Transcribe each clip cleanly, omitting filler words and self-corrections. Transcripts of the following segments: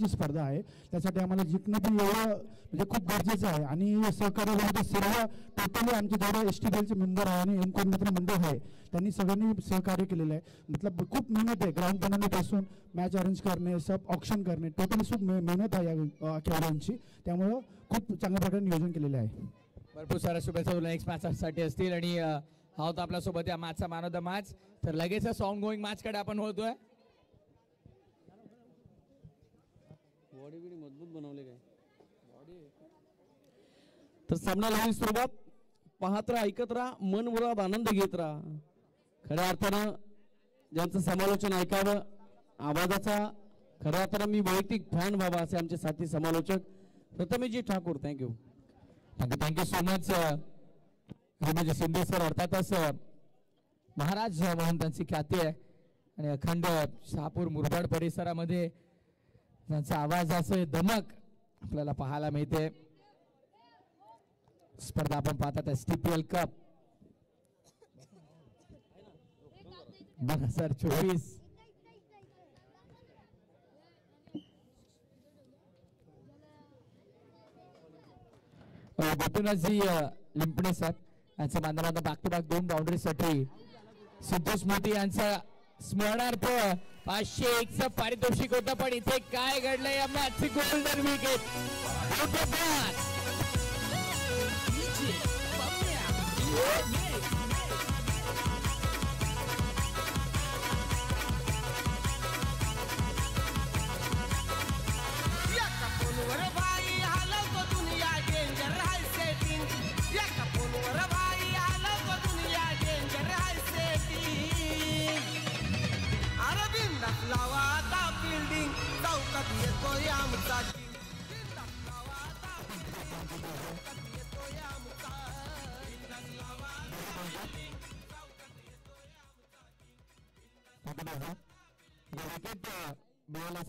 महत्त्वाची स्पर्धा आहे. त्यासाठी आम्हाला जिंकणं पण एवढं म्हणजे खूप गरजेचं आहे. आणि सहकार्य सर्व टोटली आमचे जेवढे STPLचे मेंबर आहे आणि एम कोऑर्डिनेटर मंडळ आहे त्यांनी सगळ्यांनी सहकार्य केलेलं आहे. मतलब खूप मेहनत आहे. ग्राउंड बनवण्यापासून मॅच अरेंज करणे, सब ऑप्शन करणे, टोटली खूप मेहनत आहे या खेळाडूंची. त्यामुळं खूप चांगल्या प्रकारे नियोजन केलेलं आहे. भरपूर साऱ्या शुभेच्छा तुला नेक्स्ट मॅचसाठी असतील. आणि हा होता आपल्यासोबत या मॅचचा मॅन ऑफ द मॅच. तर लगेच ऑन गोईंग मॅचकडे आपण वळतोय. बॉडी बिडी मजबूत बनवले काय तर सामन्याला होईल सुरुवात. पाहत राहा, ऐकत राहा, मन मुराद आनंद घेत राहा. खऱ्या अर्थानं ज्यांचं समालोचन ऐकावं, आवाजाचा खऱ्या अर्थानं मी वैयक्तिक फॅन व्हावा असे आमचे साथी समालोचक Prathameshji Thakur. Thank you thank you so much. म्हणजे शिंदे सर अर्थातच महाराज म्हणून त्यांची ख्याती आहे. आणि अखंड शहापूर मुरबाड परिसरामध्ये त्यांचा आवाजाचे दमक आपल्याला पाहायला मिळते. स्पर्धा आपण पाहतात STPL कप 2024. गोपीनाथजी लिंपणे सर यांच्या माध्यमातून बॅक टू बॅक 2 बाउंड्रीसाठी सिद्धू स्मृती यांचा स्मरणार्थ 501चं पारितोषिक होतं. पण इथे काय घडलं या मॅचची गोल्डन विकेट.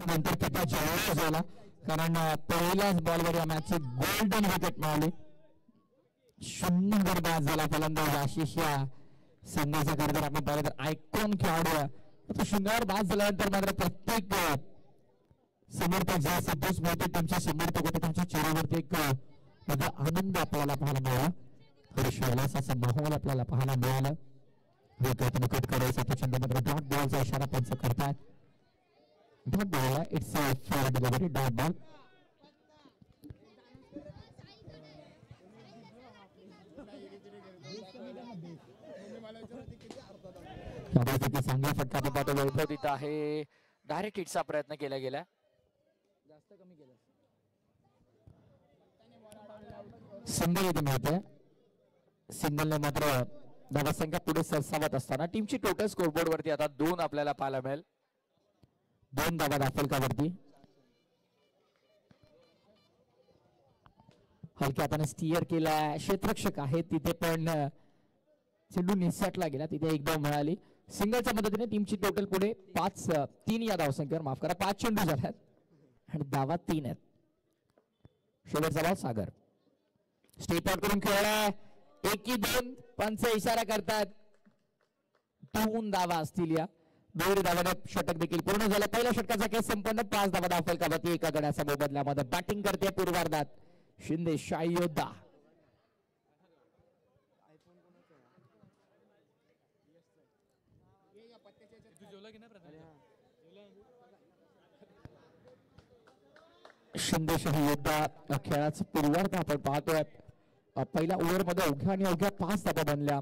नंतर किती जवळ झाला कारण पहिल्याच बॉलवर या मॅचची गोल्डन विकेट मिळाली. सुंदर बाद झाला फलंदाज आशिष या संघाचा. खरं तर आपण पाहिलं तर आयकॉन खेळाडू आहे. सुंदर बाद झाल्यानंतर मात्र प्रत्येक समर्थक जे सिद्धू स्मृती टीमचे समर्थक होते त्यांच्या चेहऱ्यावरती एक आनंद आपल्याला पाहायला मिळाला. हर्ष असा माहोल आपल्याला पाहायला मिळाला. विकेट कट करायचा चंद्रमात्र डॉट बॉलचा इशारा पंच करतात. Dot ball it's for delivery dot ball. चांगला फटका आपण पाहतो. वैभव तिथं आहे. डायरेक्ट हिटचा प्रयत्न केला गेला. जास्त कमी केला. सिंगल इथे मिळते. सिंगलने मात्र धावसंख्या पुढे सरसावत असताना टीमची टोटल स्कोरबोर्ड वरती आता 2 आपल्याला पाहायला मिळेल. 2 धावा दाखलकावरती. हलक्या हाताने स्टीअर केला. क्षेत्ररक्षक आहे तिथे पण चेंडू निसटला गेला. तिथे एक धाव मिळाली. सिंगलच्या मदतीने टीमची टोटल पुढे 3 या धावसंख्येवर माफ करा 5 चेंडू झाल्यात आणि धावा 3 आहेत. शेवटचा बॉल सागर स्टेप आउट करून खेळला. 1-2 पंच इशारा करतात. 2 धावा असतील या. 2 धावाने षटक देखील पूर्ण झालं. पहिल्या षटकाचा खेळ संपन्न. 5 धावा दाखलकावरती एका गड्याच्या मोबदल्यामध्ये. बॅटिंग करते पूर्वार्धात शिंदे शाही योद्धा. शिंदे शाही योद्धा खेळाचं पूर्वार्ध आपण पाहतोय. पहिल्या ओव्हर मध्ये अवघ्या 5 धावा बनल्या.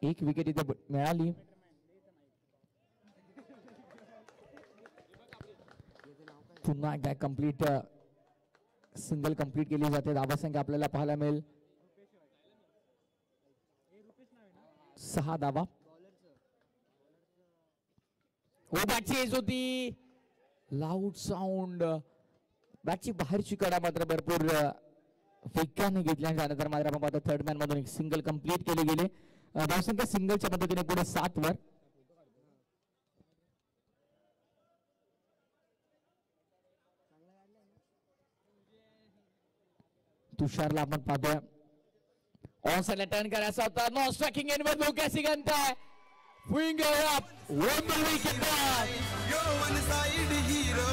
1 विकेट इथे मिळाली. पुन्हा एकदा कंप्लीट सिंगल कंप्लीट केली जाते. धावासंख्या आपल्याला पाहायला मिळेल 6 धावा. बॅटची एज होती. Loud sound. बॅटची बाहेरची कडा मात्र भरपूर वेगाने घेतल्या. त्यानंतर मात्र आपण पाहतो थर्ड मॅन मधून एक सिंगल कंप्लीट केले गेले. धावसंख्या सिंगलच्या पद्धतीने पुढे 7 वर. तुषारला आपण पाहतोय ऑन साइड टर्न करायचा होता. नो स्ट्राइकिंग इन वर धोक्याची Ganta. Wing up, one the wicket back. You're one side hero.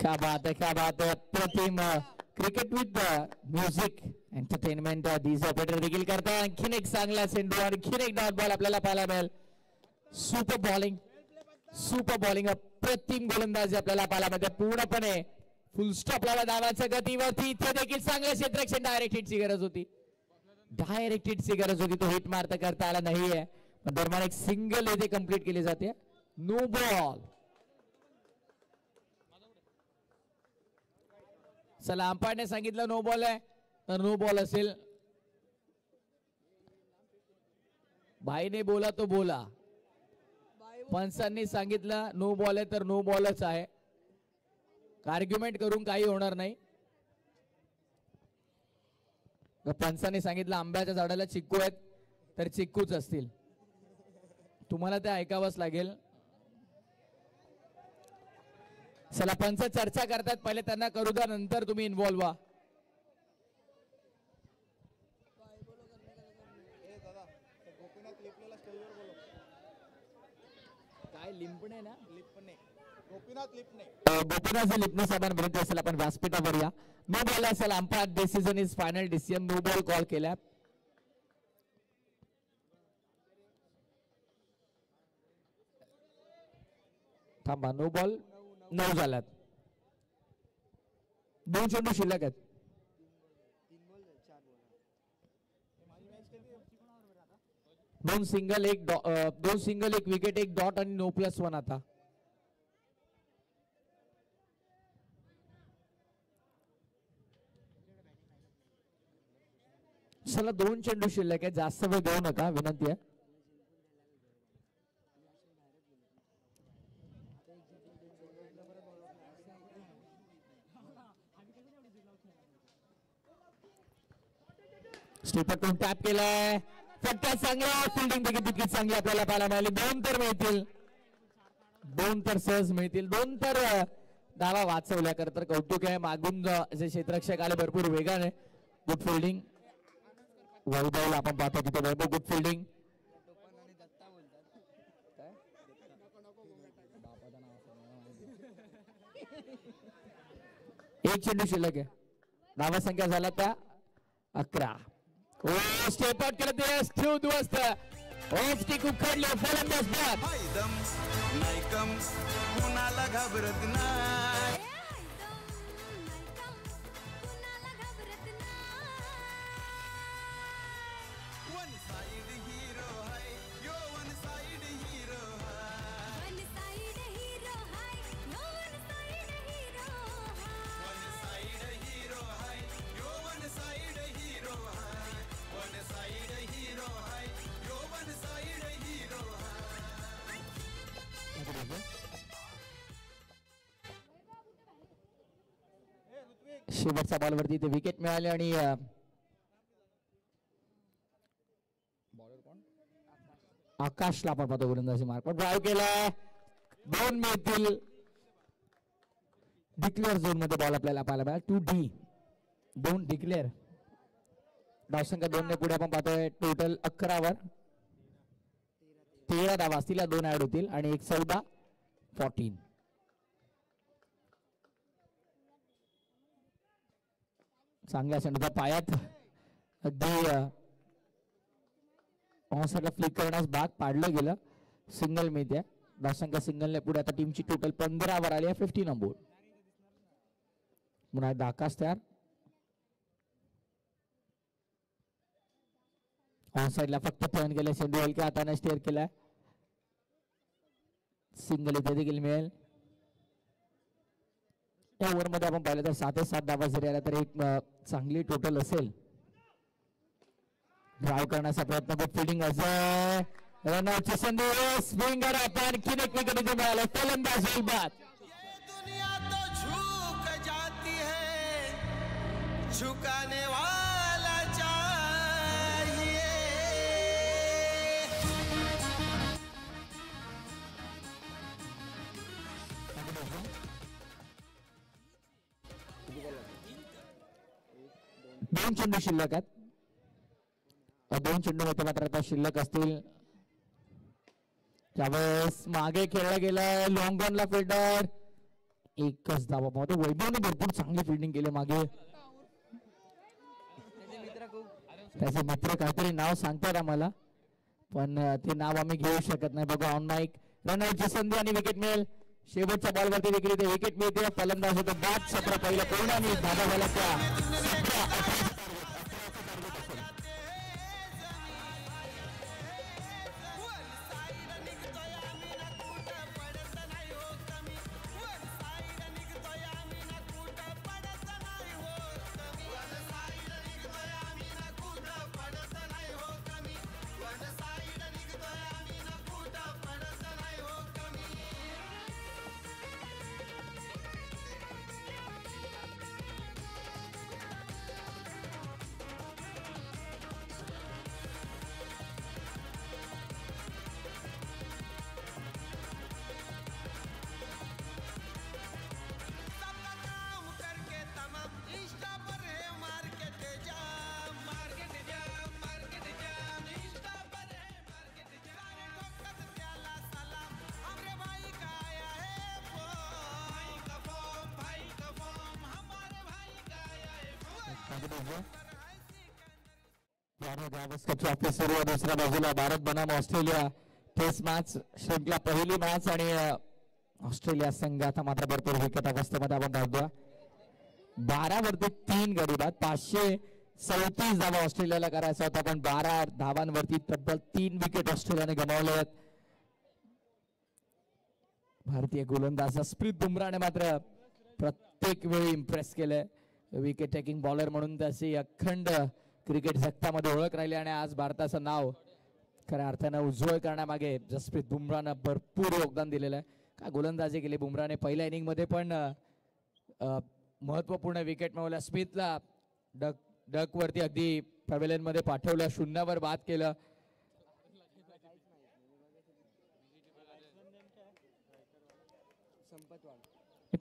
क्या बात है, क्या बात है. प्रतिम cricket with music entertainment these operator देखील करतात. आणखीन एक चांगला चेंडू, आणखीन एक डॉट बॉल आपल्याला पाहायला मिळेल. सुपर बॉलिंग, सुपर बॉलिंग, अप्रतिम गोलंदाजी आपल्याला पाहायला मिळते. पूर्णपणे फुल स्टॉप लावला धावांच्या गतीवरती. इथे देखील चांगलं क्षेत्ररक्षण, डायरेक्ट हिटची गरज होती, डायरेक्ट हिटची गरज होती. तो हिट मारता करता आला नाहीये. दरम्यान एक सिंगल इथे कंप्लीट केली जाते. No ball. चला, अंपायरने सांगितलं नो बॉल आहे तर नो बॉल असेल. भाईने बोला तो बोला. पंचांनी सांगितलं नो बॉल आहे तर नो बॉलच आहे. आर्ग्युमेंट करून काही होणार नाही. पंचांनी सांगितलं आंब्याच्या झाडाला चिक्कू आहेत तर चिक्कूच असतील. तुम्हाला ते ऐकावंच लागेल. चला, पंच चर्चा करतात, पहिले त्यांना करू द्या, नंतर तुम्ही इन्व्हॉल्व व्हा. काय लिंपणे ना, गोपीनाथ लिपणे साहेबांना विनंती असेल आपण व्यासपीठावर या. नो बॉल असेल. Umpire decision is final decision. No ball call केला. थांबा, नो बॉल 9 झाल्यात. 2 चेंडू शिल्लक आहेत. दोन सिंगल एक विकेट, एक डॉट आणि नो +1 आता. चला, 2 चेंडू शिल्लक आहे. जास्त वेळ देऊ नका, विनंती आहे. स्टीपटून टॅप केलाय. फटका चांगला, फिल्डिंग देखील तितकीच चांगली आपल्याला पाहायला मिळाली. 2 तर मिळतील, 2 तर सहज मिळतील. 2 तर धावा वाचवल्या कर तर कौतुक आहे. मागून जे क्षेत्ररक्षक आले भरपूर वेगाने. Good fielding. वैभवला आपण पाहतो तिथे. वैभव गुड फिल्डिंग. एक चेंडू शिल्लक आहे. धावा संख्या झाला त्या 11. स्टेप आउट करत आहे. ठेव दुवस्त ऑफ स्टिक उखडले. फलंदाज बाद. कुणाला घाबरत नाही. वन साइड हीरो है यो, वन साइड हीरो है. वन साइड हीरो है यो, वन साइड हीरो है. वन साइड हीरो है यो, वन साइड हीरो है. वन साइड हीरो है यो, वन साइड हीरो है. शेवटच्या बॉलवरती ते विकेट मिळाले आणि आकाशला आपण पाहतो गोलंदाजी मार्क पण ड्राईव्ह केलाय. 2 मिळतील. डिक्लेअर झोन मध्ये बॉल आपल्याला पाहायला मिळाला. 2D 2 declare. धावसंख्या 2 ने पुढे आपण पाहतोय. टोटल 11 वर 13 धावा असतील. 2 ऍड होतील आणि 1 14 14. चांगल्या चेंडूच्या पायात अगदी ऑनसाइडला फ्लिक करण्यास भाग पाडलं गेलं. सिंगल मिळते. धावसंख्या सिंगलने पुढे आता टीमची टोटल 15 वर आली आहे. 15 ऑन बोर्ड. पुन्हा आकाश तयार. ऑनसाइडला फक्त टर्न केलं. चेंडू हलक्या हाताने स्टेअर केलाय. सिंगल इथे देखील मिळेल. या ओव्हर मध्ये आपण पाहिलं तर 7 धावा जरी आल्या तर एक चांगली टोटल असेल. ड्राईव्ह करण्याचा प्रयत्न. Good fielding Ajay. रनआउटची संधी. स्विंगर आता आणखीन एक विकेट इथे मिळाला. फलंदाज होईल बाद. दुनिया तो झुक जाती है, झुकाने वाला चाहिए. दोन चेंडू शिल्लक आहेत. 2 चेंडू मध्ये मात्र आता शिल्लक असतील. त्यावेळेस मागे खेळला गेलाय. लॉंग ऑनला फिल्डर एकच धावा पाहतो. वैभवने भरपूर चांगली फिल्डिंग केली मागे. त्याचे मित्र काहीतरी नाव सांगतात आम्हाला, पण ते नाव आम्ही घेऊ शकत नाही. बघा ऑन माईक. रनआउटची संधी आणि विकेट मिळेल. शेवटच्या बॉलवरती देखील विकेट मिळते. फलंदाज होतो बाद. 17 पहिल्या परिणामी धावा झाला त्या दुसऱ्या बाजूला भारत बनाम ऑस्ट्रेलिया टेस्ट मॅच श्रृंखला पहिली मॅच आणि ऑस्ट्रेलिया संघ आता मात्र भरपूर विकेट अवस्थेमध्ये आपण पाहतोय. 12 वरती 3 गडी बाद. 537 धावा ऑस्ट्रेलियाला करायचा होता, पण 12 धावांवरती तब्बल 3 विकेट ऑस्ट्रेलियाने गमावले आहेत. भारतीय गोलंदाज जसप्रीत बुमराहने मात्र प्रत्येक वेळी इम्प्रेस केलंय. विकेट टेकिंग बॉलर म्हणून त्याची अखंड क्रिकेट जगतामध्ये ओळख राहिली आणि आज भारताचं नाव खऱ्या अर्थानं उज्ज्वल करण्यामागे जसप्रीत बुमराहनं भरपूर योगदान दिलेलं आहे. काय गोलंदाजी केली बुमराहने. पहिल्या इनिंग मध्ये पण महत्वपूर्ण विकेट मिळवल्या. स्मिथला डक वरती अगदी पॅव्हेलियन मध्ये पाठवलं, 0 बाद केलं.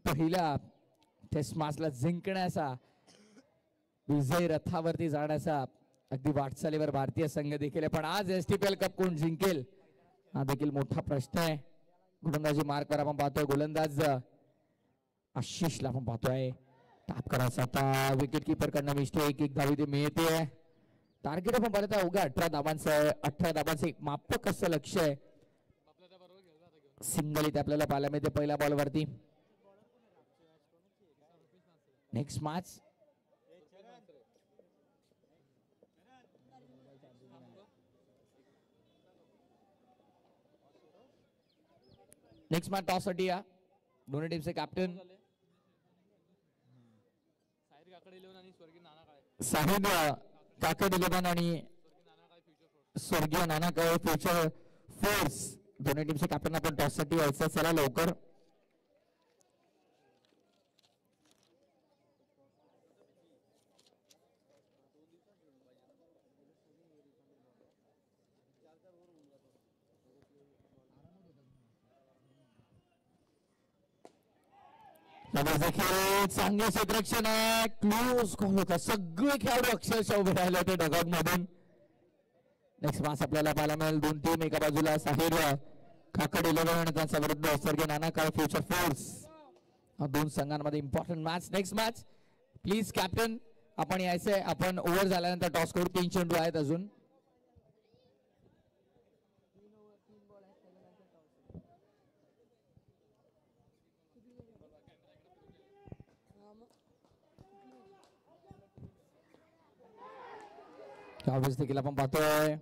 पहिल्या टेस्ट मॅचला जिंकण्याचा, विजयी रथावरती जाण्याचा अगदी वाटचालीवर भारतीय संघ देखील आहे. पण आज एसटीपीएल कप कोण जिंकेल हा देखील मोठा प्रश्न आहे. गोलंदाजी मार्कवर आपण पाहतोय गोलंदाज आशिषला आपण पाहतोय. टॅप करायचा आता विकेट किपर कडनं मिस्टेक. एक धाव इथे मिळते. टार्गेट आपण पाहत अवघ्या 18 धाबांचं एक मापक असं लक्ष आहे. सिंगल इथे आपल्याला पाहायला मिळते पहिल्या बॉलवरती. नेक्स्ट मॅच टॉस साठी या दोन्ही टीमचे कॅप्टन साहिद काकड 11 आणि स्वर्गीय नाना काळे फ्युचर फोर्स दोन्ही टीमचे कॅप्टन आपण टॉस साठी यायचं. चला लवकर. देखील चांगले क्षेत्ररक्षण आहे. क्लोज कॉल होता. सगळे खेळाडू अक्षरशः उभे राहिले होते डगआउट मधून. नेक्स्ट मॅच आपल्याला पाहायला मिळेल. दोन टीम एका बाजूला साहिर काकड 11 आणि त्यांच्या विरुद्ध स्वर्गीय नाना काळे फ्युचर फोर्स. दोन संघांमध्ये important match. Next match please captain आपण यायचंय. आपण ओव्हर झाल्यानंतर टॉस करू. 3 चेंडू आहेत अजून. यावेळेस देखील आपण पाहतोय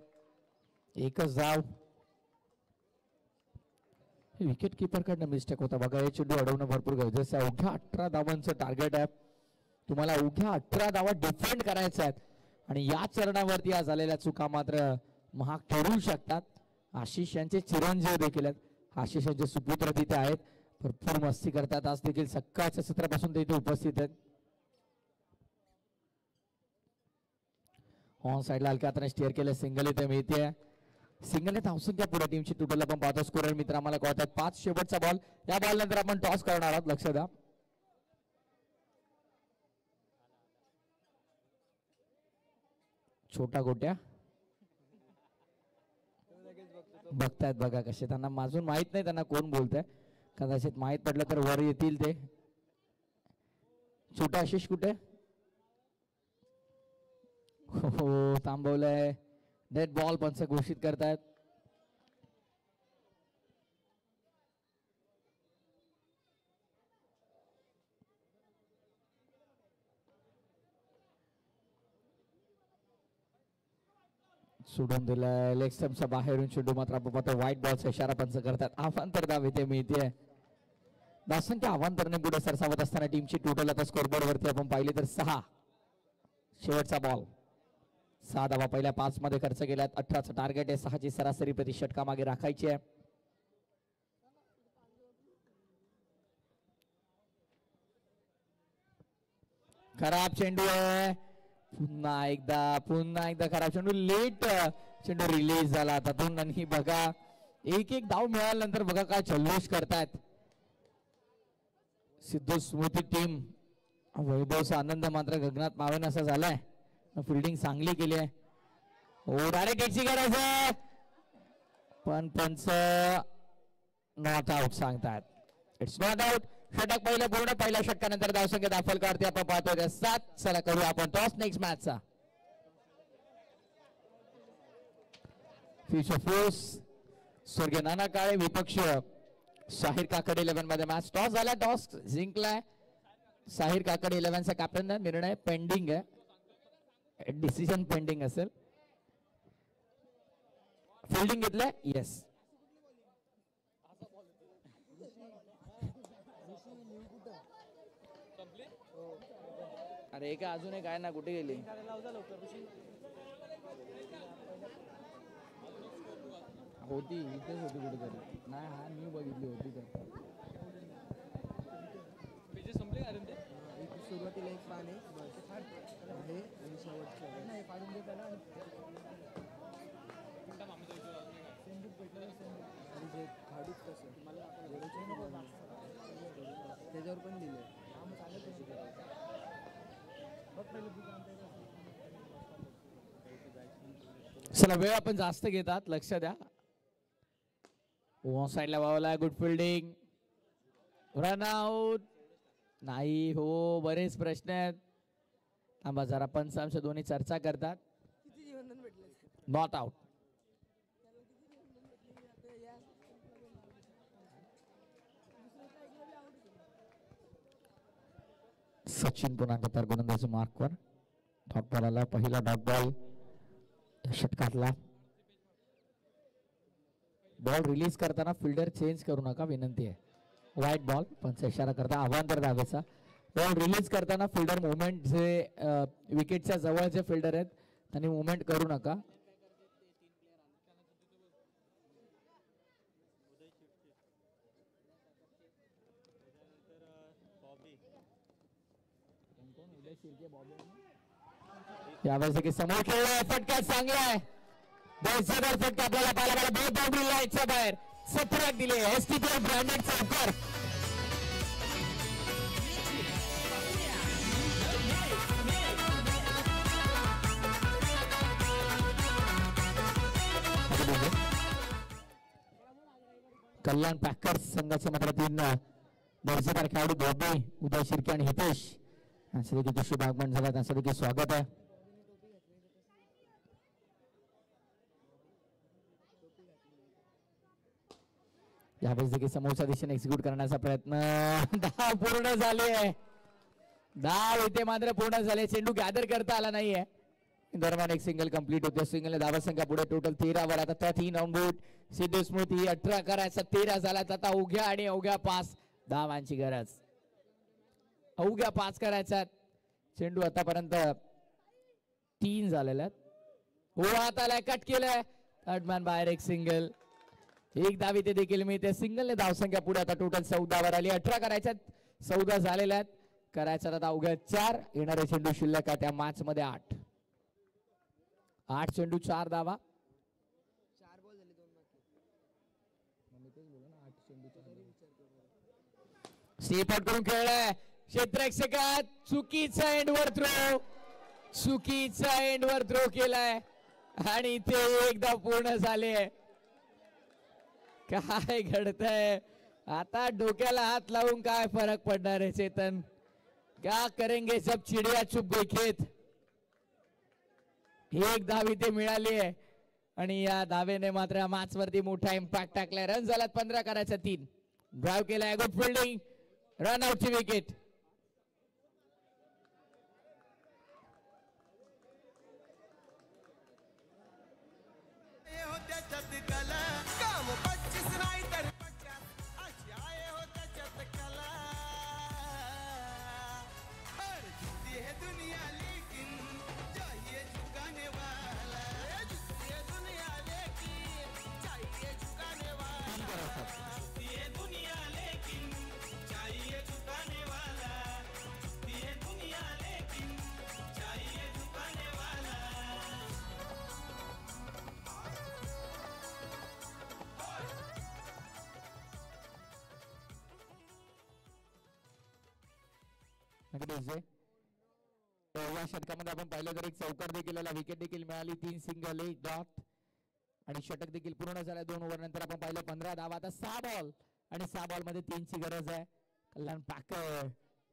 एकच धाव. विकेट किपर कडनं मिस्टेक होता बघा. हे चेंडू अडवणं भरपूर गरजेचं आहे. अवघ्या 18 धावांचं टार्गेट आहे. तुम्हाला अवघ्या 18 धावा डिफेंड करायच्या आहेत आणि या चरणावरती आज झालेल्या चुका मात्र महाग ठरू शकतात. आशिष यांचे चिरंजीव देखील आहेत. आशिष यांचे सुपुत्र तिथे आहेत. भरपूर मस्ती करतात. आज देखील सकाळच्या सत्रापासून ते इथे उपस्थित आहेत. ऑन साइडला हलक्या हाताने स्टिअर केलं. सिंगल इथे मिळते. सिंगल ने धावसंख्या पुढे टीमची टोटल आपण पाहतो. स्कोरर मित्र आम्हाला कळतात 5. शेवटचा बॉल. या बॉल नंतर आपण टॉस करणार आहोत. लक्ष द्या. छोटा गोट्या बघतायत बघा कसे. त्यांना अजून माहित नाही त्यांना कोण बोलतंय. कदाचित माहित पडलं तर वर येतील ते. छोटा आशिष कुठे? हो थांबवलंय. डेड बॉल पंच घोषित करतायत. सोडून दिलाय लेग स्टंपच्या बाहेरून चेंडू मात्र आपण व्हाईट बॉलचा इशारा पंच करतात. अवांतर धाव इथे मिळते. धावसंख्या अवांतरने पुढे सरसावत असताना टीमची टोटल आता स्कोरबोर्ड वरती आपण पाहिले तर 6. शेवटचा बॉल 6 धावा पहिल्या 5 मध्ये खर्च केल्यात. 18चं टार्गेट आहे. 6ची सरासरी प्रति षटका मागे राखायची आहे. खराब चेंडू आहे. पुन्हा एकदा खराब चेंडू. लेट चेंडू रिलीज झाला त्यातून. आणि बघा एक धाव मिळाल्यानंतर बघा काय जल्लोष करतायत सिद्धू स्मृती टीम. वैभवचा आनंद मात्र गगनात मावेन असा झालाय. फिल्डिंग चांगली केली आहे. हो डायरेक्ट एक्सी करायचं पण पंच नॉट आउट सांगतात. It's not out. षटक पहिलं पूर्ण. पहिल्या षटकानंतर धावसंख्या दाखल करते आपण पाहतोय 7. चला करू आपण टॉस नेक्स्ट मॅचचा. फ्युचर फोर्स स्वर्गीय नाना काळे विपक्ष साहिर काकड 11 मध्ये मॅच टॉस झाला. टॉस जिंकलाय साहिर काकड 11चा कॅप्टन. निर्णय पेंडिंग आहे. डिसिजन पेंडिंग असेल. फिल्डिंग घेतलंय. येस अरे का अजून एक आहे ना. कुठे गेली? होती इथेच होती कुठेतरी. नाही हा न्यू बघितली होती तर सुरुवातीला एक पान आहे आणि शेवटचं नाही काढून देताना आणि जे खाडूच कसं मला त्याच्यावर पण दिलं. चला वेळ आपण जास्त घेतात. लक्ष द्या. वन साइडला वावला. Good fielding. रन आउट नाही. हो बरेच प्रश्न आहेत. थांबा जरा पंच आमच्या दोन्ही चर्चा करतात. Not out. सचिन पुन्हा कतार गोलंदाजी मार्कवर. डॉट बॉल आला. पहिला डॉट बॉल षटकातला. बॉल रिलीज करताना फिल्डर चेंज करू नका विनंती आहे. व्हाईट बॉल पंच इशारा करता अवांतर धावेचा. बॉल रिलीज करताना फिल्डर मुवमेंट जे विकेटच्या जवळचे फिल्डर आहेत त्यांनी मुवमेंट करू नका. यावेळेस समोर खेळलाय. फटका चांगला आहे. दर्शक फटका आपल्याला पाहायला बहुत बाउंड्री लाईनच्या बाहेर 17 दिले. एसटीपी ब्रँडेड चौकार. कल्याण पॅकर्स संघाचे मात्र 3 दर्जेदार खेळाडू बॉबी, उदय शिर्के आणि हितेश यांचं देखील शुभ आगमन झालं. त्यांचं देखील स्वागत आहे. यावेळेस देखील समोरच्या दिशेने एक्झिक्यूट करण्याचा प्रयत्न. धाव पूर्ण झाली आहे. धाव इथे मात्र पूर्ण झाले. चेंडू गॅदर करता आला नाहीये. दरम्यान एक सिंगल कंप्लीट होते. सिंगल धावा संख्या पुढे टोटल 13 वर. आता 3 ऑन बोर्ड. सिद्धू स्मृती 18 करायचा 13 झाला. आता उघ्या आणि अवघ्या 5 धावांची गरज. अवघ्या 5 करायचा. चेंडू आतापर्यंत 3 झालेल्या आहेत. हो हात आलाय. कट केलाय. थर्ड मॅन बाहेर. एक सिंगल. एक धाव इथे देखील मिळते. सिंगलने धावसंख्या पुढे आता टोटल 14 वर आली. 18 करायच्यात 14 झालेल्या आहेत. करायचा आता अवघ्या 4. येणारे चेंडू शिल्लक त्या मॅच मध्ये 8 चेंडू 4 धावा. 4 बॉल झाले 2 स्टेप आउट करून खेळलाय. क्षेत्ररक्षकात चुकीचा एंडवर थ्रो. चुकीचा एंडवर थ्रो केलाय आणि इथे एकदा पूर्ण झाले. काय घडतंय आता? डोक्याला हात लावून काय फरक पडणार आहे चेतन? क्या करेंगे जब चिडिया चुप गई खेत. एक धाव इथे मिळाली आहे आणि या धावेने मात्र मॅच वरती मोठा इम्पॅक्ट टाकलाय. रन झालात 15 करायच्या 3. ड्राईव्ह केलाय, गुड फिल्डिंग, रन आउटची विकेट. त्याच्यात कला काम 25 नाही तर 50 अशी आहे हो त्याच्यात कला. हर जीती है दुनिया लेकिन चाहिए झुकाने वाला. जीती है दुनिया लेकिन चाहिए झुकाने वाला. जीती है दुनिया लेकिन चाहिए झुकाने वाला. जीती है दुनिया लेकिन चाहिए झुकाने वाला. या षटकामध्ये आपण पाहिलं तर एक चौकार देखील विकेट देखील मिळाली. 3 सिंगल, 1 डॉट आणि षटक देखील पूर्ण झालं. 2 ओव्हर नंतर आपण पाहिलं 15 धावा. आता 6 बॉल आणि 6 बॉल मध्ये 3 ची गरज आहे. कल्याण पाकर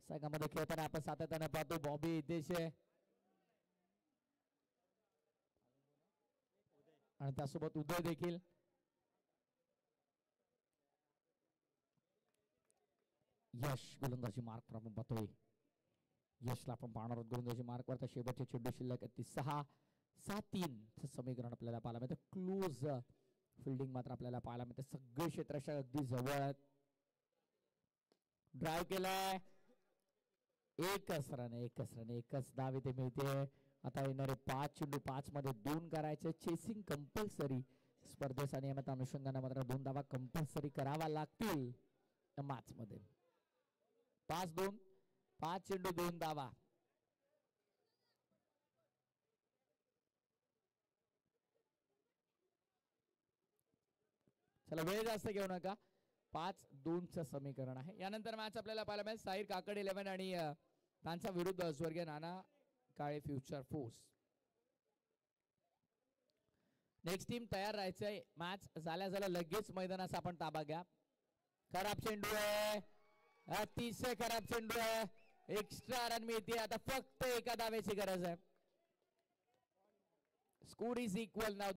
संघामध्ये खेळताना आपण सातत्याने पाहतो. बॉबी देशे आणि त्यासोबत उदय देखील. यश गोलंदाजी मार्क आपण पाहतोय. यशला आपण पाहणार आहोत गोलंदाजी मार्क वर. शेवटचे चेंडू शिल्लक आहेत 6-3 समीकरण आपल्याला पाहायला मिळतं. क्लोज फिल्डिंग मात्र आपल्याला पाहायला मिळते. सगळे क्षेत्ररक्षक अगदी जवळ आहेत. ड्राईव्ह केलाय, एकच धाव इथे मिळते. आता येणारे 5 चेंडू 5 मध्ये 2 करायचे. Chasing compulsory. स्पर्धेच्या नियमात अनुषंगाने मात्र 2 धावा कंपल्सरी करावा लागतील मॅच मध्ये. 5-2, 5 चेंडू 2 धावा. चला वेळ जास्त घेऊ नका. 5-2 समीकरण आहे. यानंतर मॅच आपल्याला पाहायला मिळेल साहिर काकड 11 आणि त्यांचा विरुद्ध स्वर्गीय नाना काळे फ्युचर फोर्स. नेक्स्ट टीम तयार राहायचंय. मॅच झाल्या लगेच मैदानाचा आपण ताबा घ्या. खराब चेंडू आहे, अतिशय खराब चेंडू आहे. एक्स्ट्रा रन मिळते. आता फक्त एका धावेची गरज आहे. Score is equal now.